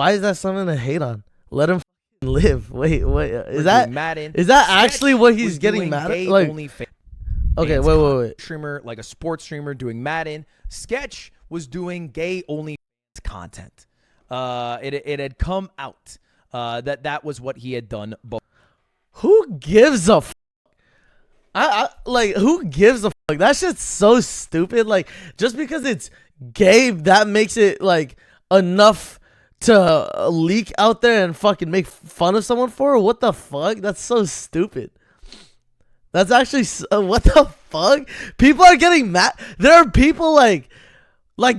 Why is that something to hate on? Let him live. Wait. Is that Madden. Is that Sketch actually what he's was getting doing mad at? gay Like, only fans okay, wait. Streamer, like a sports streamer doing Madden. Sketch was doing gay only content. It had come out that was what he had done. Who gives a fuck? I like, who gives a fuck? That shit's so stupid. Like, just because it's gay, that makes it like enough to leak out there and fucking make fun of someone for? What the fuck? That's so stupid. That's actually what the fuck? People are getting mad. There are people like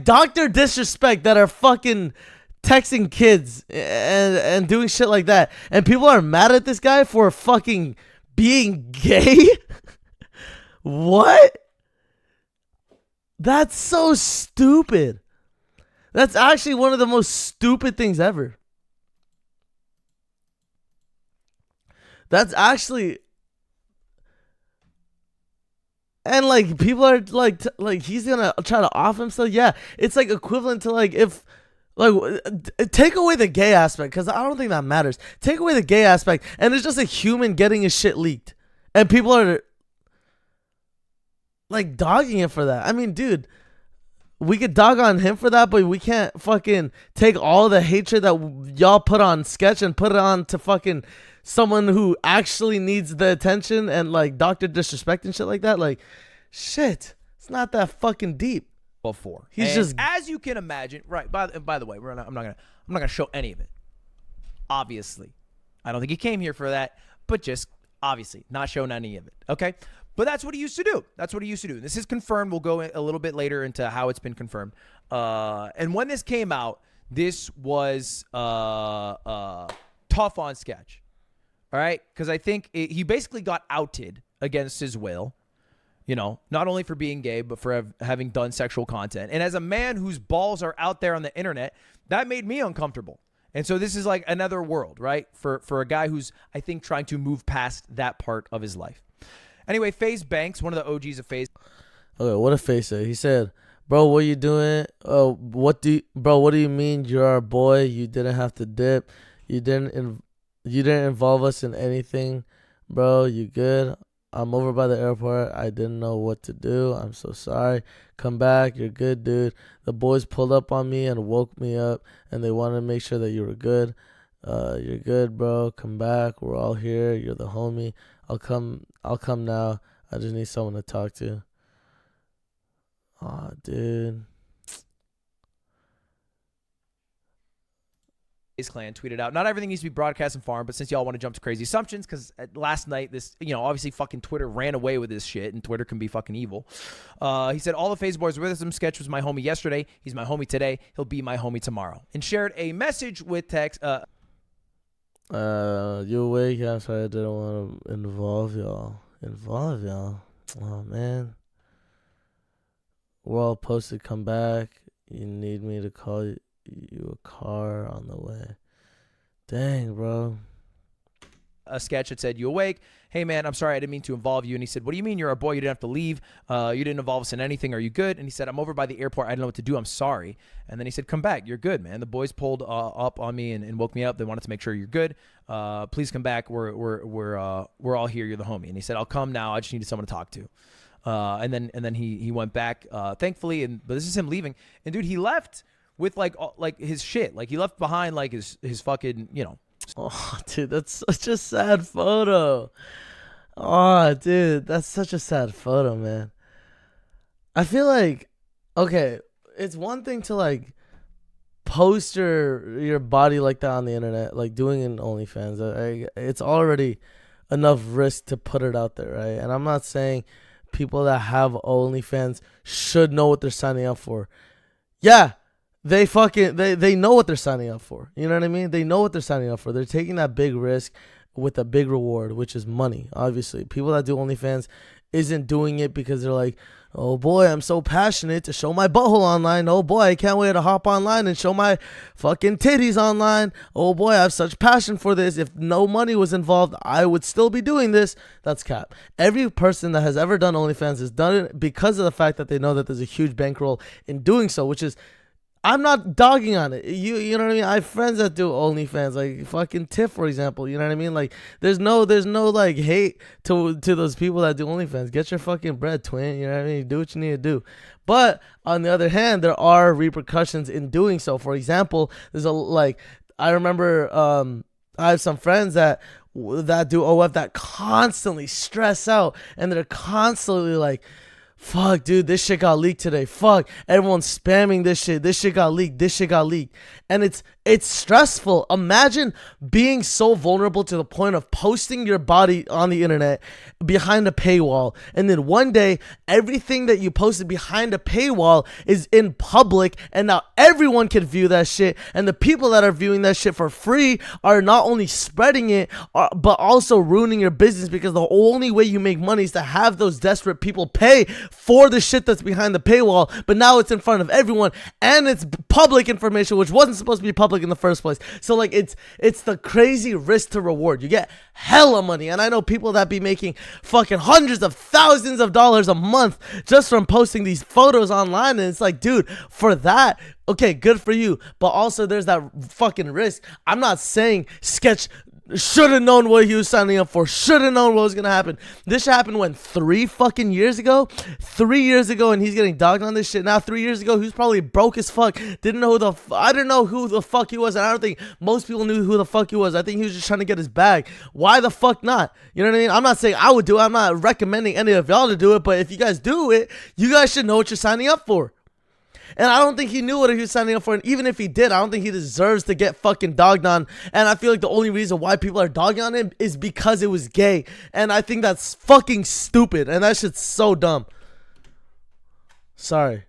Dr. Disrespect that are fucking texting kids and doing shit like that, and people are mad at this guy for fucking being gay. What? That's so stupid. That's actually one of the most stupid things ever. That's actually, and like people are like he's gonna try to off himself. Yeah, it's like equivalent to like if like take away the gay aspect, because I don't think that matters. Take away the gay aspect, and it's just a human getting his shit leaked, and people are like dogging him for that. I mean, dude, we could dog on him for that, but we can't fucking take all the hatred that y'all put on Sketch and put it on to fucking someone who actually needs the attention and like Dr. Disrespect and shit like that. Like, shit, it's not that fucking deep. Before He's just, as you can imagine, right? By the way, I'm not gonna show any of it. Obviously, I don't think he came here for that, but just obviously not showing any of it. Okay, but that's what he used to do. That's what he used to do. This is confirmed. We'll go a little bit later into how it's been confirmed. And when this came out, this was tough on Sketch. All right, because I think he basically got outed against his will. You know, not only for being gay, but for having done sexual content. And as a man whose balls are out there on the internet, that made me uncomfortable. And so this is like another world, right? For a guy who's, I think, trying to move past that part of his life. Anyway, FaZe Banks, one of the OGs of FaZe. Okay, what did FaZe say? He said, bro, what you doing? What do you mean you're our boy? You didn't have to dip. You didn't involve us in anything, bro. You good? I'm over by the airport. I didn't know what to do. I'm so sorry. Come back. You're good, dude. The boys pulled up on me and woke me up, and they wanted to make sure that you were good. You're good, bro. Come back. We're all here. You're the homie. I'll come now. I just need someone to talk to. Aw, dude. Clan tweeted out, not everything needs to be broadcast and farmed, but since y'all want to jump to crazy assumptions, because last night this, obviously fucking Twitter ran away with this shit, and Twitter can be fucking evil. He said, all the FaZe boys were with him. Sketch was my homie yesterday. He's my homie today. He'll be my homie tomorrow. And shared a message with text. You awake? I'm sorry, I didn't want to involve y'all. Oh, man. We're all posted. Come back. You need me to call you a car on the way. Dang, bro. A Sketch had said, you awake? Hey, man, I'm sorry I didn't mean to involve you. And he said, what do you mean you're our boy? You didn't have to leave. You didn't involve us in anything. Are you good? And he said, I'm over by the airport. I don't know what to do. I'm sorry. And then he said, come back. You're good, man. The boys pulled up on me and woke me up. They wanted to make sure you're good. Please come back. We're all here. You're the homie. And he said, I'll come now. I just needed someone to talk to. And then he went back, thankfully. But this is him leaving. And dude, he left with like his shit. Like he left behind like his fucking, Oh, dude, that's such a sad photo. Oh, dude, that's such a sad photo, man. I feel like, okay, it's one thing to like post your body like that on the internet, like doing an OnlyFans. It's already enough risk to put it out there, right? And I'm not saying people that have OnlyFans should know what they're signing up for. Yeah, they know what they're signing up for. You know what I mean? They know what they're signing up for. They're taking that big risk with a big reward, which is money. Obviously, people that do OnlyFans isn't doing it because they're like, oh boy, I'm so passionate to show my butthole online. Oh boy, I can't wait to hop online and show my fucking titties online. Oh boy, I have such passion for this. If no money was involved, I would still be doing this. That's cap. Every person that has ever done OnlyFans has done it because of the fact that they know that there's a huge bankroll in doing so, which is I'm not dogging on it. You know what I mean? I have friends that do OnlyFans, like fucking Tiff, for example. You know what I mean? Like there's no like hate to those people that do OnlyFans. Get your fucking bread, twin. You know what I mean? Do what you need to do. But on the other hand, there are repercussions in doing so. For example, there's a like I remember I have some friends that do OF that constantly stress out, and they're constantly like, fuck, dude, this shit got leaked today. Fuck, everyone's spamming this shit. This shit got leaked. This shit got leaked. And it's stressful. Imagine being so vulnerable to the point of posting your body on the internet behind a paywall. And then one day, everything that you posted behind a paywall is in public. And now everyone can view that shit. And the people that are viewing that shit for free are not only spreading it, but also ruining your business, because the only way you make money is to have those desperate people pay for the shit that's behind the paywall. But now it's in front of everyone, and it's public information, which wasn't supposed to be public in the first place. So like it's the crazy risk to reward. You get hella money, and I know people that be making fucking hundreds of thousands of dollars a month just from posting these photos online. And it's like, dude, for that, okay, good for you, but also there's that fucking risk. I'm not saying Sketch should have known what he was signing up for, should have known what was gonna happen. This shit happened when 3 fucking years ago, 3 years ago, and he's getting dogged on this shit now. 3 years ago, he was probably broke as fuck, didn't know I didn't know who the fuck he was, and I don't think most people knew who the fuck he was. I think he was just trying to get his bag. Why the fuck not? You know what I mean? I'm not saying I would do it, I'm not recommending any of y'all to do it, but if you guys do it, you guys should know what you're signing up for. And I don't think he knew what he was signing up for. And even if he did, I don't think he deserves to get fucking dogged on. And I feel like the only reason why people are dogging on him is because it was gay. And I think that's fucking stupid. And that shit's so dumb. Sorry.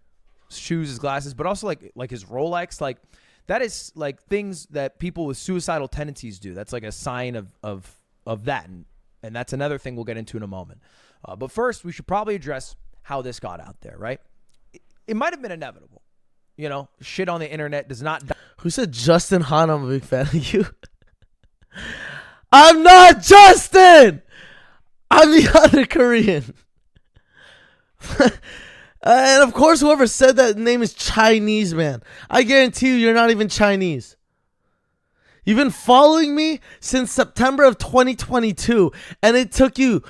Shoes, his glasses, but also like his Rolex. Like that is like things that people with suicidal tendencies do. That's like a sign of that. And that's another thing we'll get into in a moment. But first, we should probably address how this got out there, right? It might have been inevitable. You know, shit on the internet does not die. Who said Justin Han? I'm a big fan of you. I'm not Justin! I'm the other Korean. And of course, whoever said that name is Chinese, man. I guarantee you're not even Chinese. You've been following me since September of 2022, and it took you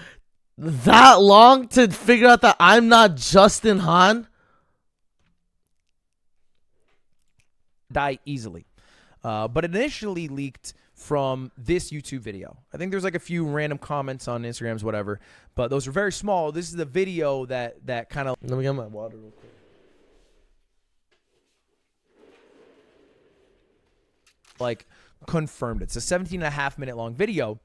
that long to figure out that I'm not Justin Han? Die easily. But it initially leaked from this YouTube video. I think there's like a few random comments on Instagrams, whatever, but those are very small. This is the video that kind of... Let me get my water real quick. Like confirmed it. It's a 17.5-minute long video,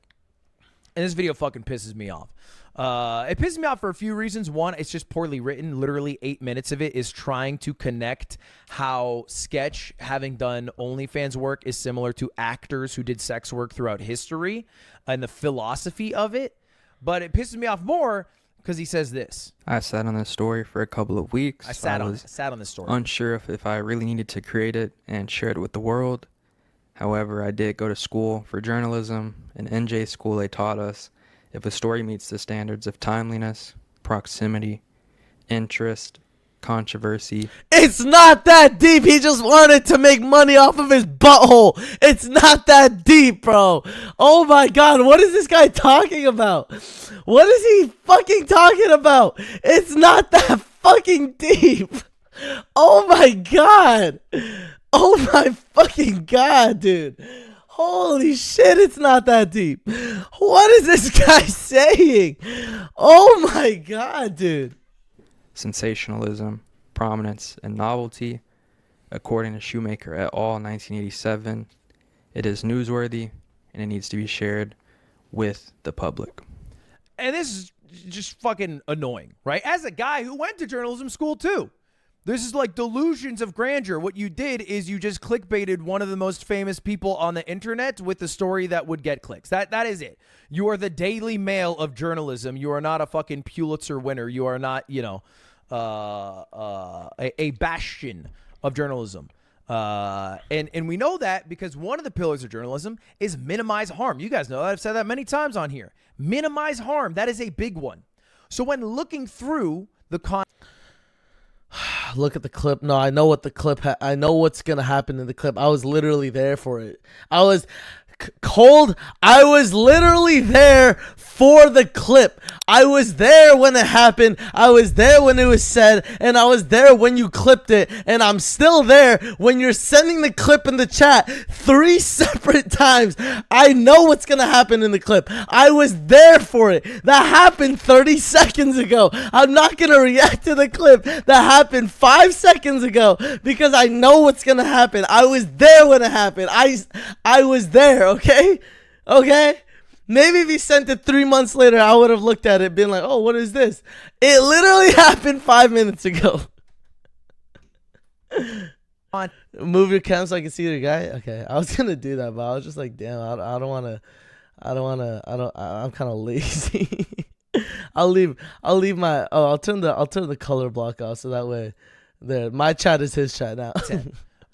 and this video fucking pisses me off. It pisses me off for a few reasons. One, it's just poorly written. Literally 8 minutes of it is trying to connect how Sketch, having done OnlyFans work, is similar to actors who did sex work throughout history and the philosophy of it. But it pisses me off more because he says this. I sat on this story for a couple of weeks. I sat on this story. Unsure if I really needed to create it and share it with the world. However, I did go to school for journalism. In NJ school, they taught us if a story meets the standards of timeliness, proximity, interest, controversy. It's not that deep. He just wanted to make money off of his butthole. It's not that deep, bro. Oh my God. What is this guy talking about? What is he fucking talking about? It's not that fucking deep. Oh my God. Oh my fucking God, dude. Holy shit, it's not that deep. What is this guy saying? Oh my God, dude. Sensationalism, prominence, and novelty. According to Shoemaker et al. 1987, it is newsworthy and it needs to be shared with the public. And this is just fucking annoying, right? As a guy who went to journalism school too. This is like delusions of grandeur. What you did is you just clickbaited one of the most famous people on the internet with the story that would get clicks. That is it. You are the Daily Mail of journalism. You are not a fucking Pulitzer winner. You are not, you know, a bastion of journalism. And we know that because one of the pillars of journalism is minimize harm. You guys know that. I've said that many times on here. Minimize harm. That is a big one. So when looking through the Look at the clip. No, I know what the clip. I know what's gonna happen in the clip. I was literally there for it. I was cold. I was literally there for the clip. I was there when it happened. I was there when it was said, and I was there when you clipped it, and I'm still there when you're sending the clip in the chat 3 separate times. I know what's gonna happen in the clip. I was there for it. That happened 30 seconds ago. I'm not gonna react to the clip that happened 5 seconds ago because I know what's gonna happen. I was there when it happened. I was there. Okay. Maybe if he sent it 3 months later, I would have looked at it, been like, "Oh, what is this?" It literally happened 5 minutes ago. On. Move your cam so I can see the guy. Okay, I was gonna do that, but I was just like, "Damn, I don't wanna, I'm kind of lazy." I'll leave my. Oh, I'll turn the color block off so that way, there. My chat is his chat now.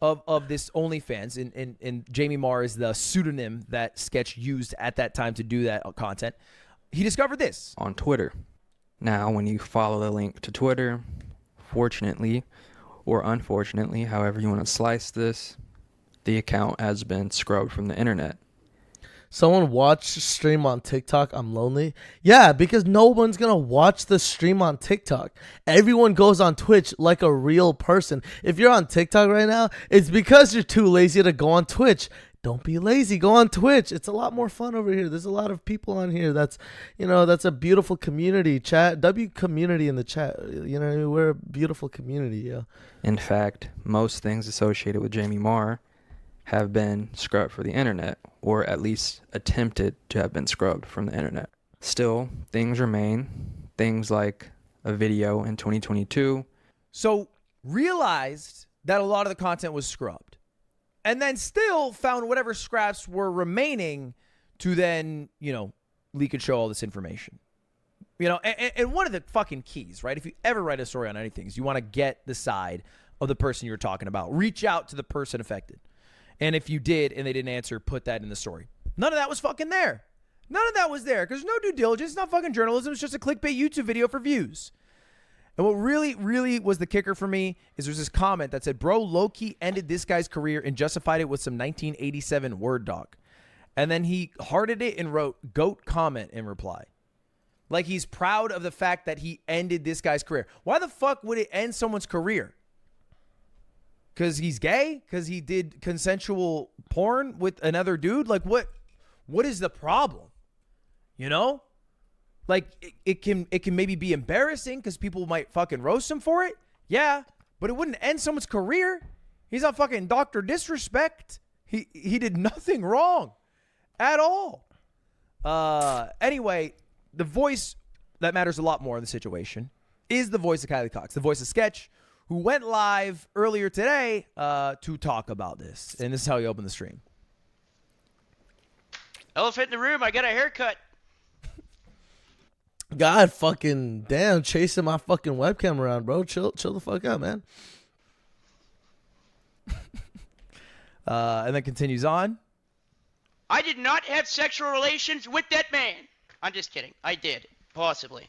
Of this OnlyFans, and Jamie Marr is the pseudonym that Sketch used at that time to do that content. He discovered this on Twitter. Now, when you follow the link to Twitter, fortunately or unfortunately, however you want to slice this, the account has been scrubbed from the internet. Someone watch stream on TikTok. I'm lonely. Yeah, because no one's going to watch the stream on TikTok. Everyone goes on Twitch like a real person. If you're on TikTok right now, it's because you're too lazy to go on Twitch. Don't be lazy. Go on Twitch. It's a lot more fun over here. There's a lot of people on here. That's a beautiful community. Chat. W community in the chat. You know what I mean? We're a beautiful community, yo. In fact, most things associated with Jamie Marr have been scrubbed for the internet, or at least attempted to have been scrubbed from the internet. Still, things remain. Things like a video in 2022. So realized that a lot of the content was scrubbed, and then still found whatever scraps were remaining to then, leak and show all this information. And one of the fucking keys, right? If you ever write a story on anything, is you want to get the side of the person you're talking about. Reach out to the person affected. And if you did and they didn't answer, put that in the story. None of that was fucking there. None of that was there because no due diligence. It's not fucking journalism. It's just a clickbait YouTube video for views. And what really, really was the kicker for me is there's this comment that said, "Bro, low-key ended this guy's career and justified it with some 1987 Word doc." And then he hearted it and wrote "GOAT comment" in reply. Like he's proud of the fact that he ended this guy's career. Why the fuck would it end someone's career? Because he's gay? Because he did consensual porn with another dude? Like, what is the problem? Like, it can maybe be embarrassing because people might fucking roast him for it. Yeah, but it wouldn't end someone's career. He's not fucking Dr. Disrespect. He did nothing wrong at all. Anyway, the voice that matters a lot more in the situation is the voice of Kylie Cox, the voice of Sketch, who went live earlier today to talk about this. And this is how he opened the stream. Elephant in the room, I got a haircut. God fucking damn, chasing my fucking webcam around, bro. Chill the fuck out, man. And then continues on. I did not have sexual relations with that man. I'm just kidding. I did. Possibly.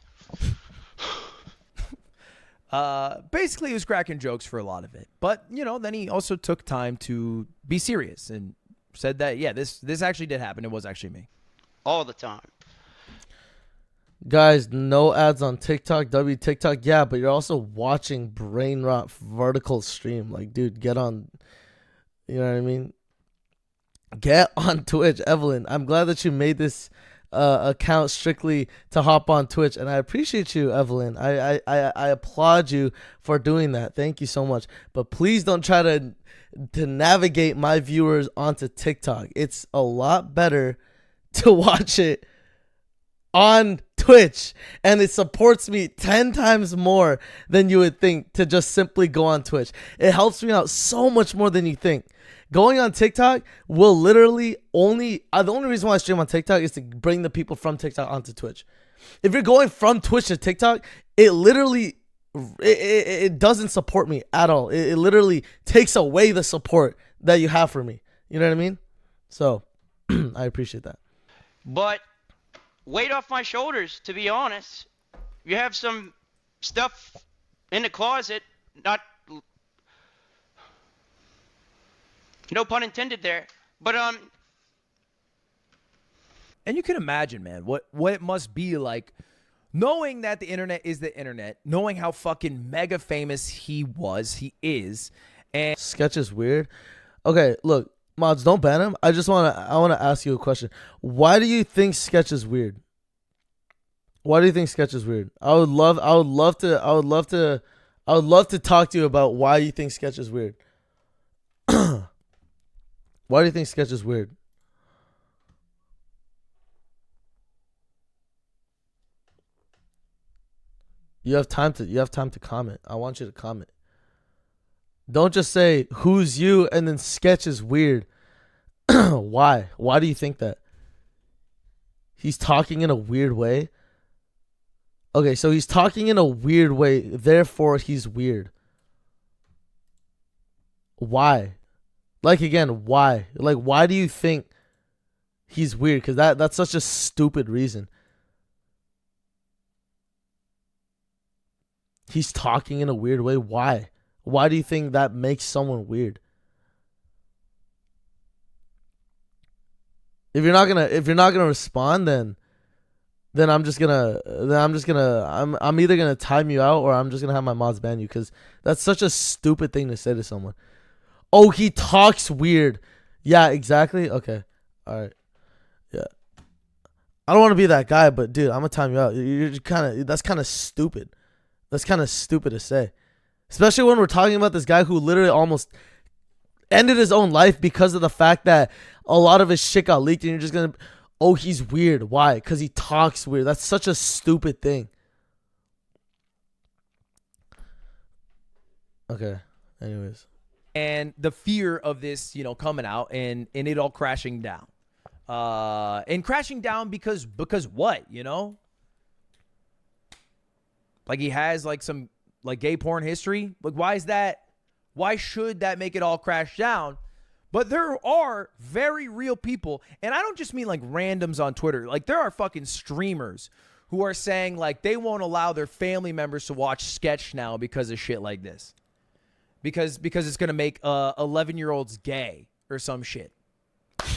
Basically, he was cracking jokes for a lot of it. But, then he also took time to be serious and said that, yeah, this actually did happen. It was actually me. All the time. Guys, no ads on TikTok. TikTok, yeah, but you're also watching brain rot vertical stream. Like, dude, get on, you know what I mean? Get on Twitch. Evelyn, I'm glad that you made this account strictly to hop on Twitch, and I appreciate you, Evelyn. I applaud you for doing that. Thank you so much. But please don't try to navigate my viewers onto TikTok. It's a lot better to watch it on Twitch, and it supports me 10 times more than you would think to just simply go on Twitch. It helps me out so much more than you think. Going on TikTok will literally the only reason why I stream on TikTok is to bring the people from TikTok onto Twitch. If you're going from Twitch to TikTok, it literally it doesn't support me at all. It literally takes away the support that you have for me. You know what I mean? So I appreciate that. But weight off my shoulders, to be honest. You have some stuff in the closet not, no pun intended there. But And you can imagine, man, what it must be like knowing that the internet is the internet, knowing how fucking mega famous he is, and Sketch is weird. Okay, look, mods, don't ban him. I want to ask you a question. Why do you think Sketch is weird? Why do you think Sketch is weird? I would love to talk to you about why you think Sketch is weird. Why do you think Sketch is weird? You have time to comment. I want you to comment. Don't just say who's you and then Sketch is weird. Why? Why do you think that? He's talking in a weird way. Okay, so he's talking in a weird way, therefore he's weird. Why? Like, again, why? Like, why do you think he's weird? Because that's such a stupid reason. He's talking in a weird way. Why? Why do you think that makes someone weird? If you're not gonna respond, then I'm either gonna time you out or I'm just gonna have my mods ban you, because that's such a stupid thing to say to someone. Oh, he talks weird. Yeah, exactly. Okay. All right. Yeah. I don't want to be that guy, but dude, I'm gonna time you out. That's kind of stupid. That's kind of stupid to say. Especially when we're talking about this guy who literally almost ended his own life because of the fact that a lot of his shit got leaked, and you're just gonna, oh, he's weird. Why? Because he talks weird. That's such a stupid thing. Okay. Anyways. and the fear of this, coming out and it all crashing down. And crashing down because what, Like he has like some like gay porn history. Like why is that? Why should that make it all crash down? But there are very real people, and I don't just mean like randoms on Twitter. Like there are fucking streamers who are saying like they won't allow their family members to watch Sketch now because of shit like this. Because it's gonna make 11-year-olds gay or some shit.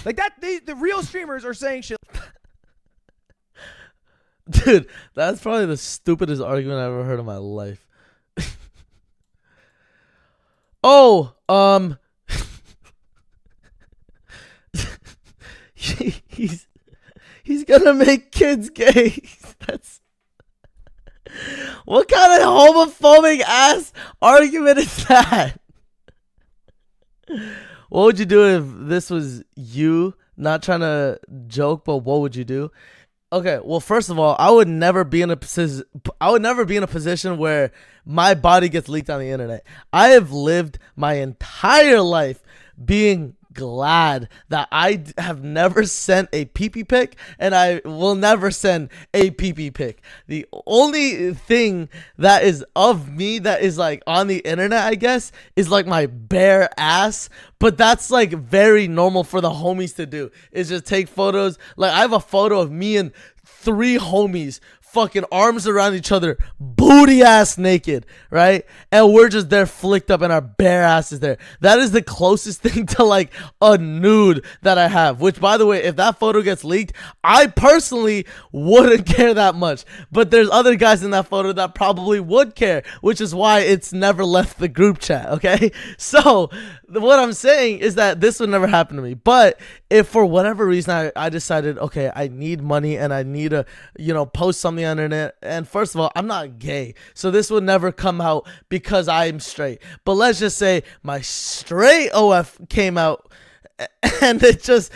Like that, the real streamers are saying shit. Dude, that's probably the stupidest argument I've ever heard in my life. Oh, he's gonna make kids gay. That's what kind of homophobic ass argument is that? What would you do if this was you? Not trying to joke, but what would you do? Okay, well, first of all, I would never be in a position where my body gets leaked on the internet. I have lived my entire life being glad that I have never sent a pee-pee pic, and I will never send a pee-pee pic. The only thing that is of me that is like on the internet, I guess, is like my bare ass, but that's like very normal for the homies to do, is just take photos. Like I have a photo of me and 3 homies fucking arms around each other, booty ass naked, right? And we're just there flicked up and our bare ass is there. That is the closest thing to like a nude that I have, which by the way, if that photo gets leaked, I personally wouldn't care that much, but there's other guys in that photo that probably would care, which is why it's never left the group chat. Okay, so what I'm saying is that this would never happen to me. But if for whatever reason I decided, okay, I need money and I need to post something on the internet, and first of all, I'm not gay, so this would never come out because I'm straight, but let's just say my straight OF came out, and there's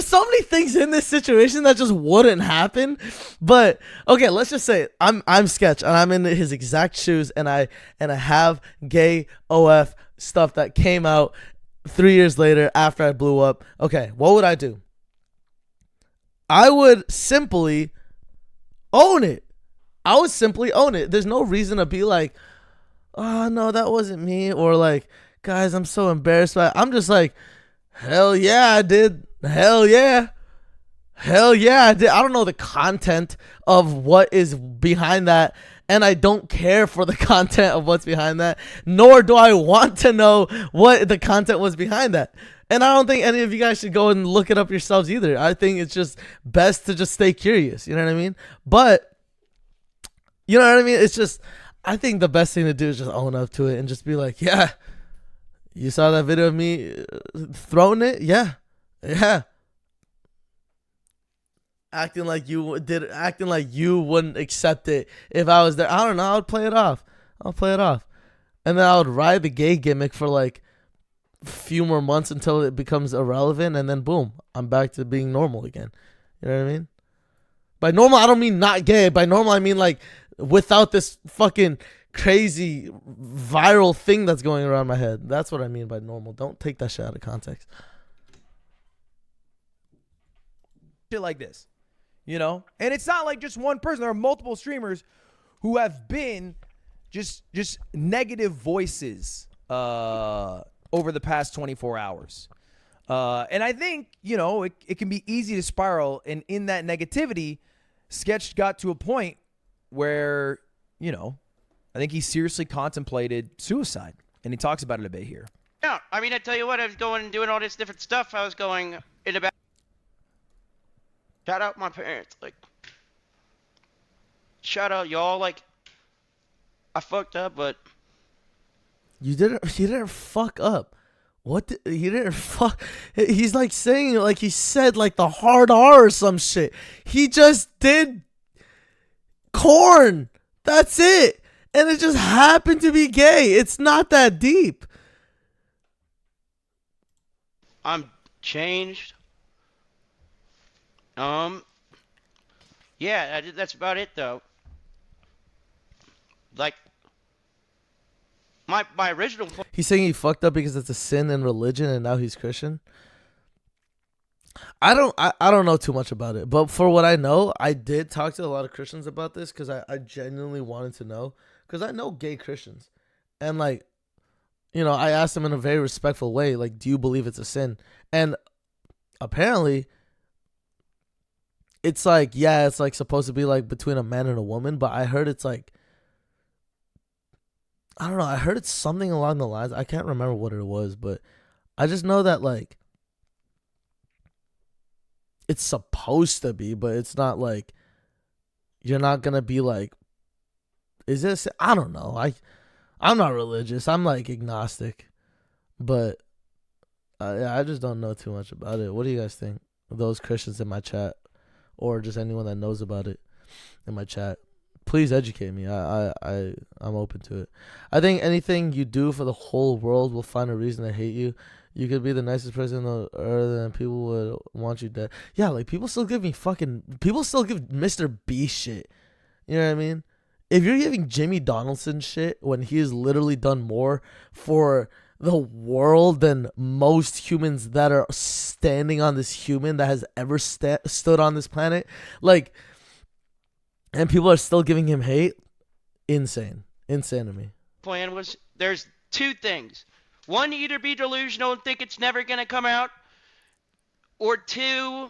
so many things in this situation that just wouldn't happen. But okay, let's just say I'm Sketch and I'm in his exact shoes, and I have gay OF stuff that came out 3 years later after I blew up. Okay, what would I do? I would simply own it. There's no reason to be like, oh no, that wasn't me, or like, guys, I'm so embarrassed by it. I'm just like, hell yeah, I did. Hell yeah, I did. I don't know the content of what is behind that, and I don't care for the content of what's behind that, nor do I want to know what the content was behind that. And I don't think any of you guys should go and look it up yourselves either. I think it's just best to just stay curious. You know what I mean? But, you know what I mean? It's just, I think the best thing to do is just own up to it and just be like, yeah, you saw that video of me throwing it? Yeah. Yeah. Acting like you wouldn't accept it if I was there. I don't know. I would play it off. And then I would ride the gay gimmick for like few more months until it becomes irrelevant, and then boom, I'm back to being normal again. You know what I mean? By normal, I don't mean not gay. By normal, I mean like without this fucking crazy viral thing that's going around my head. That's what I mean by normal. Don't take that shit out of context. Shit like this, you know? And it's not like just one person. There are multiple streamers who have been just negative voices over the past 24 hours. And I think, you know, it can be easy to spiral. And in that negativity, Sketch got to a point where, you know, I think he seriously contemplated suicide. And he talks about it a bit here. Yeah, I mean, I tell you what, I was going and doing all this different stuff. I was going in about. Shout out my parents. Like, shout out y'all. Like, I fucked up, but. You didn't fuck up. You didn't fuck. He's like saying it like he said like the hard R or some shit. He just did corn. That's it. And it just happened to be gay. It's not that deep. I'm changed. Yeah, that's about it though. Like. My original point. He's saying he fucked up because it's a sin in religion and now he's Christian. I don't know too much about it, but for what I know, I did talk to a lot of Christians about this because I genuinely wanted to know, because I know gay Christians, and like, you know, I asked them in a very respectful way, like, do you believe it's a sin? And apparently it's like, yeah, it's like supposed to be like between a man and a woman, but I heard it's like, I don't know. I heard it's something along the lines. I can't remember what it was, but I just know that like it's supposed to be, but it's not like you're not gonna be like, is this? I don't know. I'm not religious. I'm like agnostic, but yeah, I just don't know too much about it. What do you guys think? Those Christians in my chat, or just anyone that knows about it in my chat. Please educate me. I'm open to it. I think anything you do for the whole world will find a reason to hate you. You could be the nicest person on earth and people would want you dead. Yeah, like people still give Mr. Beast shit. You know what I mean? If you're giving Jimmy Donaldson shit when he has literally done more for the world than most humans that are standing on this human that has ever stood on this planet, like, and people are still giving him hate. Insane to me. Plan was, there's two things. One, either be delusional and think it's never gonna come out, or two,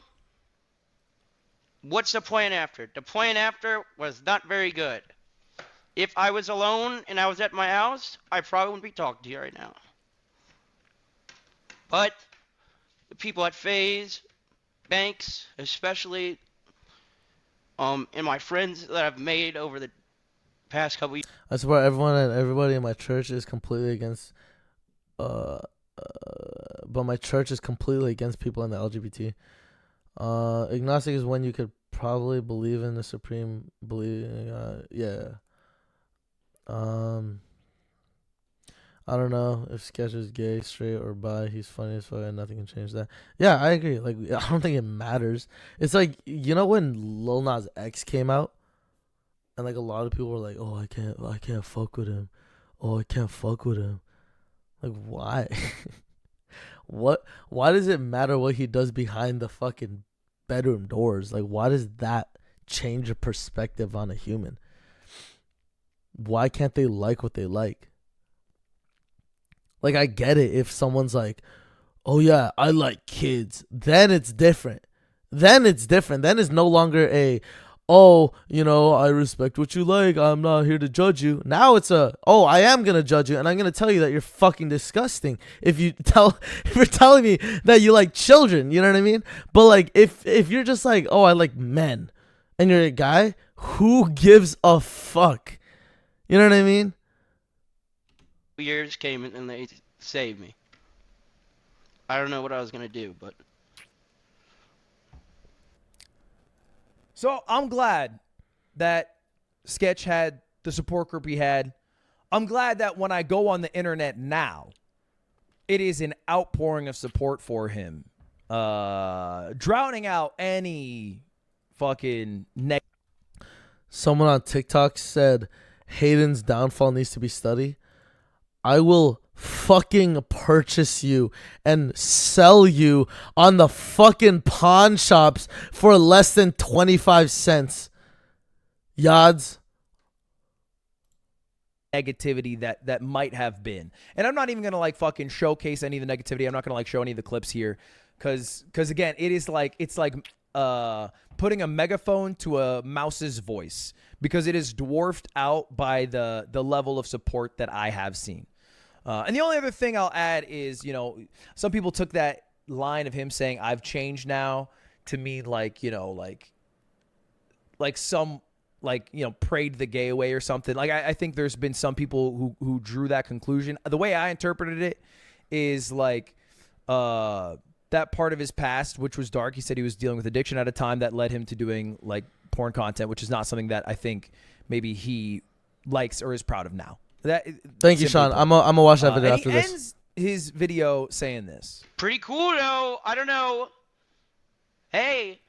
what's the plan after? The plan after was not very good. If I was alone and I was at my house, I probably wouldn't be talking to you right now. But the people at FaZe, Banks, especially, and my friends that I've made over the past couple years. I swear everybody in my church is completely against but my church is completely against people in the LGBT. Agnostic is when you could probably believe in the supreme yeah. I don't know if Sketch is gay, straight, or bi. He's funny as fuck and nothing can change that. Yeah, I agree. Like, I don't think it matters. It's like, you know when Lil Nas X came out? And like a lot of people were like, oh, I can't fuck with him. Oh, I can't fuck with him. Like, why? Why does it matter what he does behind the fucking bedroom doors? Like, why does that change your perspective on a human? Why can't they like what they like? Like, I get it if someone's like, oh yeah, I like kids. Then it's different. Then it's no longer a, oh, I respect what you like. I'm not here to judge you. Now it's oh, I am gonna judge you, and I'm gonna tell you that you're fucking disgusting if if you're telling me that you like children. You know what I mean? But like, if you're just like, oh, I like men, and you're a guy, who gives a fuck? You know what I mean? Years came and they saved me. I don't know what I was gonna do, but So I'm glad that Sketch had the support group he had. I'm glad that when I go on the internet now, it is an outpouring of support for him, drowning out any fucking negative. Someone on TikTok said Hayden's downfall needs to be studied. I will fucking purchase you and sell you on the fucking pawn shops for less than 25 cents. Yads. Negativity that might have been. And I'm not even going to like fucking showcase any of the negativity. I'm not going to like show any of the clips here cuz again, it's like putting a megaphone to a mouse's voice because it is dwarfed out by the level of support that I have seen. And the only other thing I'll add is, some people took that line of him saying I've changed now to mean like some prayed the gay away or something. Like I think there's been some people who drew that conclusion. The way I interpreted it is like that part of his past, which was dark. He said he was dealing with addiction at a time that led him to doing like porn content, which is not something that I think maybe he likes or is proud of now. Thank you, Sean. I'm gonna watch that video after he this. Ends his video saying this. pretty cool though. I don't know. Hey,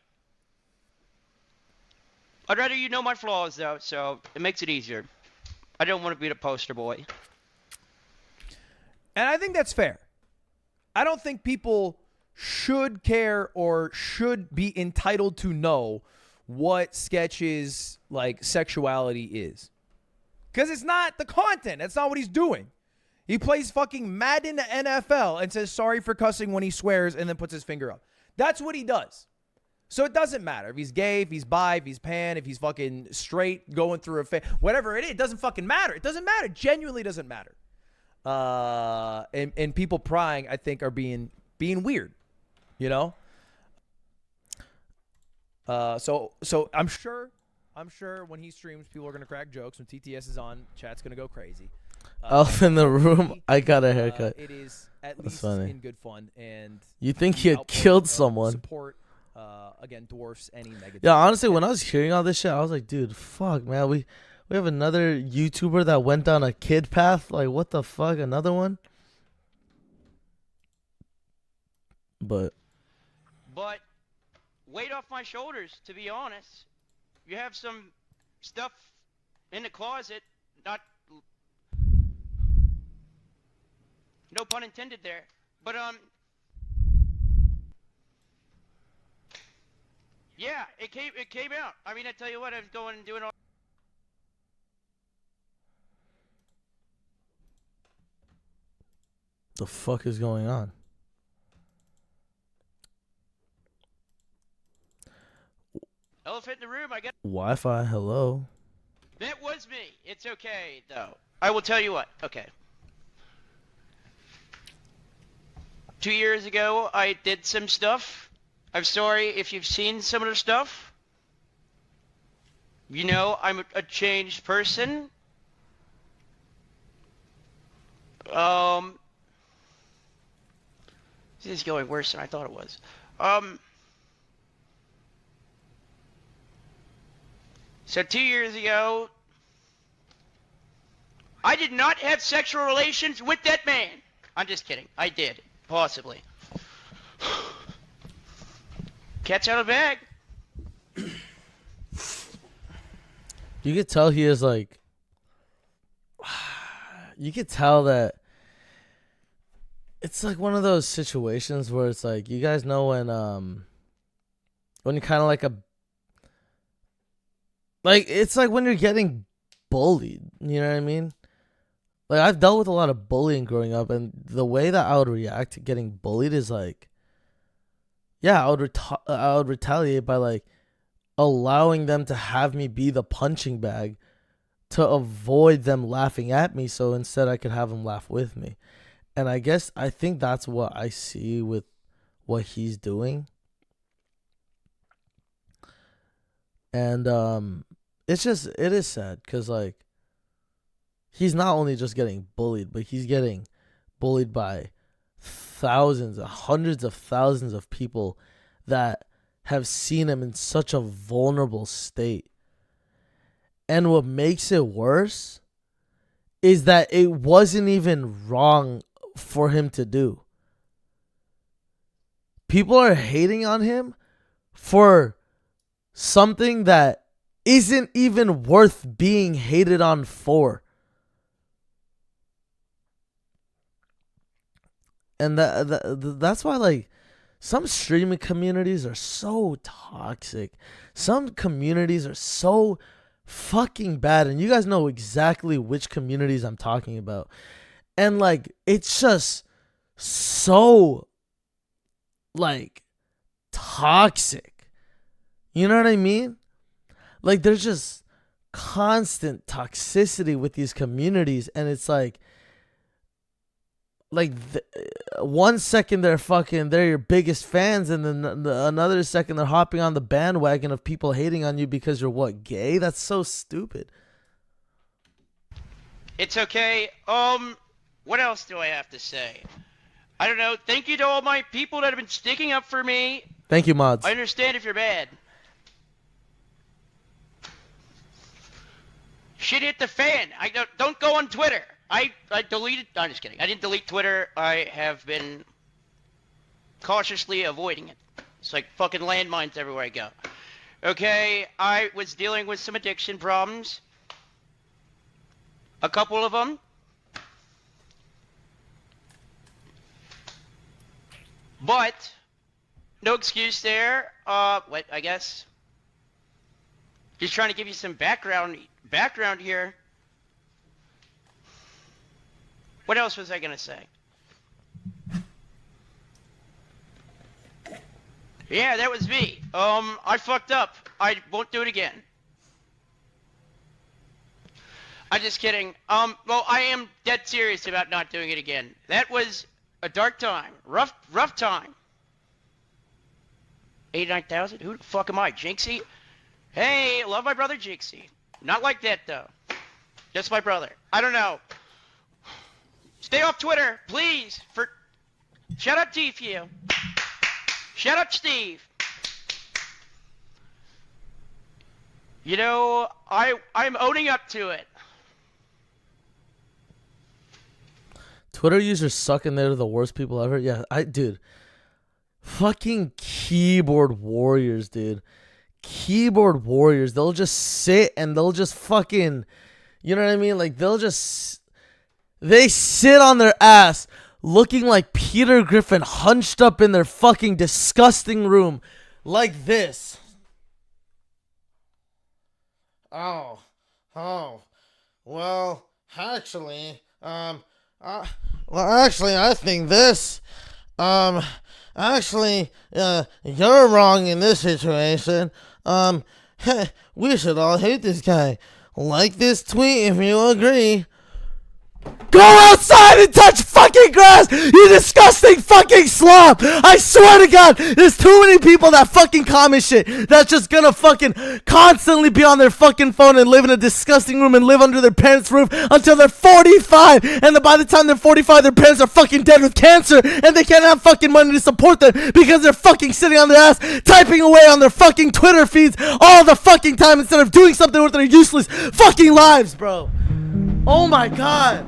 I'd rather you know my flaws though, so it makes it easier. I don't want to be the poster boy. And I think that's fair. I don't think people should care or should be entitled to know what Sketch's like sexuality is. Because it's not the content. That's not what he's doing. He plays fucking Madden NFL and says sorry for cussing when he swears and then puts his finger up. That's what he does. So it doesn't matter if he's gay, if he's bi, if he's pan, if he's fucking straight, going through a phase, whatever it is. It doesn't fucking matter. It doesn't matter. It genuinely doesn't matter. And people prying, I think, are being weird. So I'm sure when he streams, people are gonna crack jokes. When TTS is on, chat's gonna go crazy. Elf in the room. I got a haircut. It is at That's least funny. in good fun, and You think the he had outpouring killed of someone? Support again dwarfs any negative. Yeah, honestly, when I was hearing all this shit, I was like, dude, fuck, man. We have another YouTuber that went down a kid path. Like, what the fuck? Another one? But weight off my shoulders, to be honest. You have some stuff in the closet, not, no pun intended there, but yeah, it came out. I mean, I tell you what, I was going and doing all. the fuck is going on? Elephant in the room, I guess. Wi-Fi, hello. That was me. It's okay, though. I will tell you what. Okay. 2 years ago, I did some stuff. I'm sorry if you've seen some of the stuff. I'm a changed person. This is going worse than I thought it was. So 2 years ago, I did not have sexual relations with that man. I'm just kidding. I did. Possibly. Cat's out of the bag. You could tell he is like. You could tell that. It's like one of those situations where it's like, you guys know when you're kind of like a. Like, it's like when you're getting bullied. You know what I mean? Like, I've dealt with a lot of bullying growing up, and the way that I would react to getting bullied is like, yeah, I would retaliate by like, allowing them to have me be the punching bag to avoid them laughing at me, so instead I could have them laugh with me. And I think that's what I see with what he's doing. And it is sad because, like, he's not only just getting bullied, but he's getting bullied by thousands, hundreds of thousands of people that have seen him in such a vulnerable state. And what makes it worse is that it wasn't even wrong for him to do. People are hating on him for something that isn't even worth being hated on for. And that's why, like, some streaming communities are so toxic. Some communities are so fucking bad. And you guys know exactly which communities I'm talking about. And, like, it's just so, like, toxic. You know what I mean? Like, there's just constant toxicity with these communities. And it's like 1 second they're your biggest fans, and then another second they're hopping on the bandwagon of people hating on you because you're what, gay? That's so stupid. It's okay. What else do I have to say? I don't know. Thank you to all my people that have been sticking up for me. Thank you, mods. I understand if you're mad. Shit hit the fan. I don't go on Twitter. I deleted. I'm just kidding. I didn't delete Twitter. I have been cautiously avoiding it. It's like fucking landmines everywhere I go. Okay, I was dealing with some addiction problems. A couple of them. But no excuse there. What? I guess. Just trying to give you some background here. What else was I gonna say? Yeah, that was me. I fucked up. I won't do it again. I'm just kidding. Well, I am dead serious about not doing it again. That was a dark time. Rough time. 89,000? Who the fuck am I? Jinxie? Hey, love my brother Jinxie. Not like that, though. Just my brother. I don't know. Stay off Twitter, please. Shut up, DFU. Shut up, Steve. You know, I'm owning up to it. Twitter users suck and they're the worst people ever. Yeah, dude. Fucking keyboard warriors, dude. Keyboard warriors. They'll just sit and they'll just fucking, you know what I mean? Like, they sit on their ass looking like Peter Griffin hunched up in their fucking disgusting room like this. Oh, well, actually, I think this, you're wrong in this situation. We should all hate this guy. Like this tweet if you agree. Go outside and touch fucking grass, you disgusting fucking slob! I swear to God, there's too many people that fucking comment shit that's just gonna fucking constantly be on their fucking phone and live in a disgusting room and live under their parents' roof until they're 45, and then by the time they're 45, their parents are fucking dead with cancer, and they can't have fucking money to support them because they're fucking sitting on their ass typing away on their fucking Twitter feeds all the fucking time instead of doing something with their useless fucking lives, bro. Oh my God.